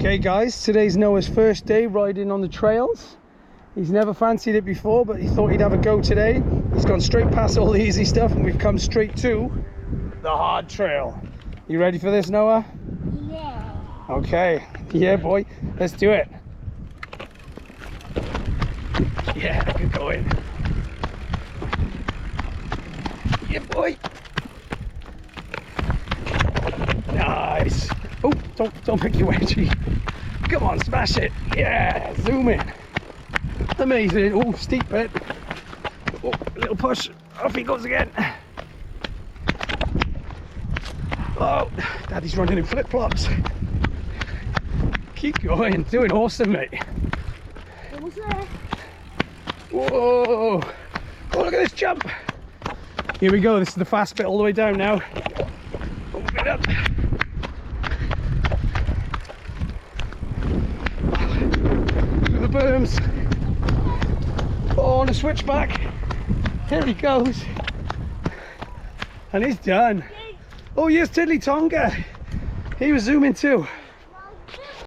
Okay guys, today's Noah's first day riding on the trails. He's never fancied it before, but he thought he'd have a go today. He's gone straight past all the easy stuff and we've come straight to the hard trail. You ready for this, Noah? Yeah. Okay, yeah boy, let's do it. Yeah, good going. Yeah boy. Nice. Oh, don't pick your wedgie. Come on, smash it. Yeah, zoom in. Amazing. Oh, steep bit. Oh, a little push. Off he goes again. Oh, Daddy's running in flip-flops. Keep going. Doing awesome, mate. Almost there. Whoa. Oh, look at this jump. Here we go. This is the fast bit all the way down now. Open it up. Through the berms. Oh, on a switchback. Here he goes. And he's done. Oh, here's Tiddly Tonga. He was zooming too.